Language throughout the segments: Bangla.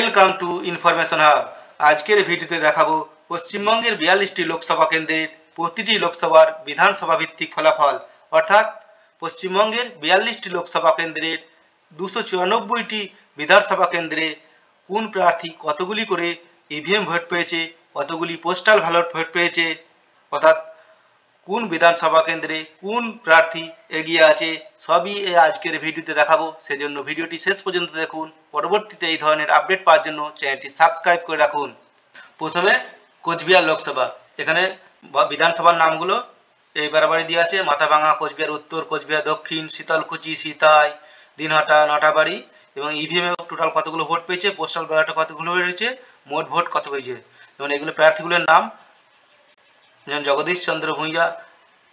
Welcome to information hub. আজকের ভিডিওতে দেখাবো পশ্চিমবঙ্গের 42টি লোকসভা কেন্দ্রের প্রতিটি লোকসভার বিধানসভা ভিত্তিক ফলাফল, অর্থাৎ পশ্চিমবঙ্গের 42টি লোকসভা কেন্দ্রের 294টি বিধানসভা কেন্দ্রে কোন প্রার্থী কতগুলি করে ইভিএম ভোট পেয়েছে, কতগুলি পোস্টাল ব্যালট ভোট পেয়েছে, অর্থাৎ কোন বিধানসভা কেন্দ্রে কোন প্রার্থী এগিয়ে আছে, সবই আজকের ভিডিওতে দেখাবো। সেজন্য ভিডিওটি শেষ পর্যন্ত দেখুন। পরবর্তীতে এই ধরনের আপডেট পাওয়ার জন্য চ্যানেলটি সাবস্ক্রাইব করে রাখুন। প্রথমে কোচবিহার লোকসভা, এখানে বিধানসভার নামগুলো এই বারবারই দেওয়া আছে: মাথাভাঙা, কোচবিহার উত্তর, কোচবিহার দক্ষিণ, শীতলকুচি, সিতাই, দিনহাটা, নটাবাড়ি। এবং ইভিএমে টোটাল কতগুলো ভোট পেয়েছে, পোস্টাল ব্যালটে কতগুলো হয়েছে, মোট ভোট কত পেয়েছে। এবং এগুলো প্রার্থীগুলোর নাম, যেমন জগদীশ চন্দ্র ভূঁইয়া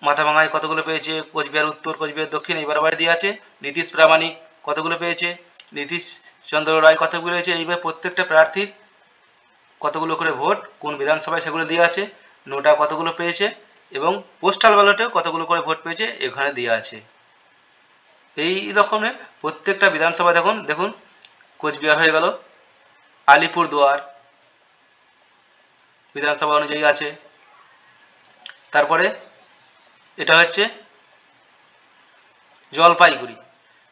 মাথাভাঙায় কতগুলো পেয়েছে, কোচবিহার উত্তর, কোচবিহার দক্ষিণ এই বারবারই দেওয়া আছে। নীতিশ প্রামাণিক কতগুলো পেয়েছে, নীতিশ চন্দ্র রায় কতগুলো পেয়েছে। এইভাবে প্রত্যেকটা প্রার্থীর কতগুলো করে ভোট কোন বিধানসভায় সেগুলো দেওয়া আছে, নোটা কতগুলো পেয়েছে এবং পোস্টাল ব্যালটেও কতগুলো করে ভোট পেয়েছে এখানে দেওয়া আছে। এই রকমের প্রত্যেকটা বিধানসভায় দেখুন কোচবিহার হয়ে গেল, আলিপুরদুয়ার বিধানসভা অনুযায়ী আছে। তারপরে এটা হচ্ছে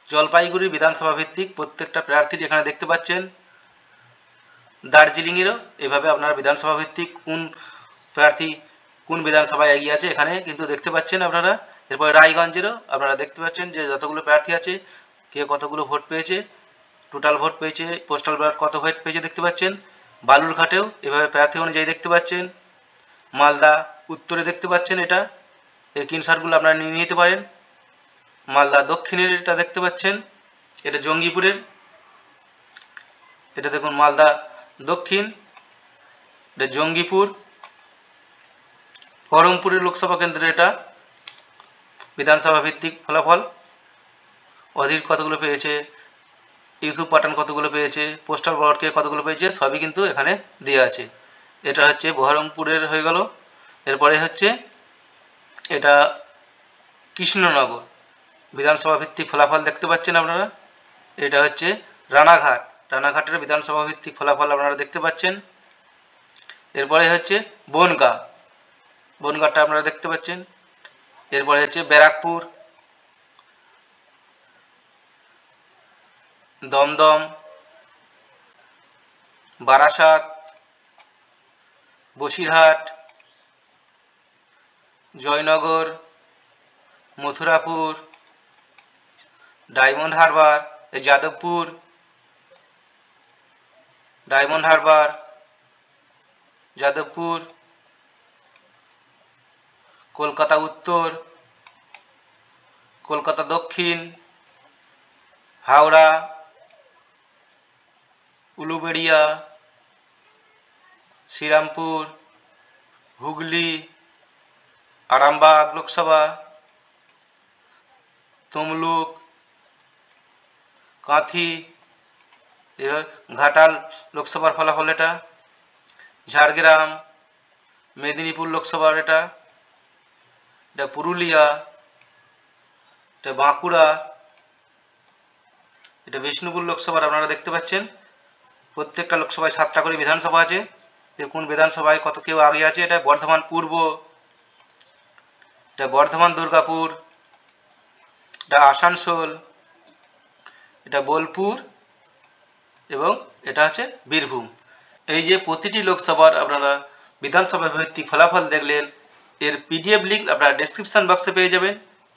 জলপাইগুড়ি বিধানসভা ভিত্তিক প্রত্যেকটা প্রার্থীর এখানে দেখতে পাচ্ছেন। দার্জিলিংয়েরও এভাবে আপনারা বিধানসভা ভিত্তিক কোন প্রার্থী কোন বিধানসভায় এগিয়ে আছে এখানে কিন্তু দেখতে পাচ্ছেন আপনারা। এরপরে রায়গঞ্জেরও আপনারা দেখতে পাচ্ছেন যে যতগুলো প্রার্থী আছে কে কতগুলো ভোট পেয়েছে, টোটাল ভোট পেয়েছে, পোস্টাল ব্যালট কত ভোট পেয়েছে দেখতে পাচ্ছেন। বালুরঘাটেও এভাবে প্রার্থী অনুযায়ী দেখতে পাচ্ছেন। মালদা উত্তরে দেখতে পাচ্ছেন, এটা এর স্ক্রিনশটগুলো আপনারা নিয়ে নিতে পারেন। মালদা দক্ষিণের এটা দেখতে পাচ্ছেন, এটা জঙ্গিপুরের, এটা দেখুন মালদা দক্ষিণ, এটা জঙ্গিপুর। বহরমপুরের লোকসভা কেন্দ্রে এটা বিধানসভা ভিত্তিক ফলাফল, অধীর কতগুলো পেয়েছে, ইউসুফ পাঠান কতগুলো পেয়েছে, পোস্টাল ব্যালটকে কতগুলো পেয়েছে সবই কিন্তু এখানে দেওয়া আছে। এটা হচ্ছে বহরমপুরের হয়ে গেল। এরপরে হচ্ছে এটা কৃষ্ণনগর বিধানসভা ভিত্তিক ফলাফল দেখতে পাচ্ছেন আপনারা। এটা হচ্ছে রানাঘাটের বিধানসভা ভিত্তিক ফলাফল আপনারা দেখতে পাচ্ছেন। এরপরে হচ্ছে বনগাঁটা আপনারা দেখতে পাচ্ছেন। এরপরে হচ্ছে ব্যারাকপুর, দমদম, বারাসাত, বসিরহাট, জয়নগর, মথুরাপুর, ডায়মন্ড হারবার, যাদবপুর, যাদবপুর, কলকাতা উত্তর, কলকাতা দক্ষিণ, হাওড়া, উলুবেড়িয়া, শ্রীরামপুর, হুগলি, আরামবাগ লোকসভা, তমলুক, কাঁথি, ঘাটাল লোকসভার ফলাফল এটা, ঝাড়গ্রাম, মেদিনীপুর লোকসভার এটা পুরুলিয়া, এটা বাঁকুড়া, এটা বিষ্ণুপুর লোকসভার আপনারা দেখতে পাচ্ছেন। প্রত্যেকটা লোকসভায় 7টা করে বিধানসভা আছে। কোন বিধানসভায় কত কেউ আগে আছে, এটা বর্ধমান পূর্ব, এটা বর্ধমান দুর্গাপুর, এটা আসানসোল, এটা বোলপুর এবং এটা হচ্ছে বীরভূম। এই যে প্রতিটি লোকসভার আপনারা বিধানসভা ভিত্তিক ফলাফল দেখলেন, এর পিডিএফ লিঙ্ক আপনারা ডেসক্রিপশন বক্সে পেয়ে যাবেন।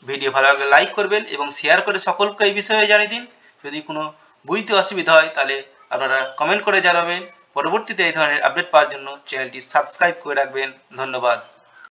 ভিডিও ভালো লাগলে লাইক করবেন এবং শেয়ার করে সকলকে এই বিষয়ে জানিয়ে দিন। যদি কোনো বুঝতে অসুবিধা হয় তাহলে আপনারা কমেন্ট করে জানাবেন। পরবর্তীতে এই ধরনের আপডেট পাওয়ার জন্য চ্যানেলটি সাবস্ক্রাইব করে রাখবেন। ধন্যবাদ।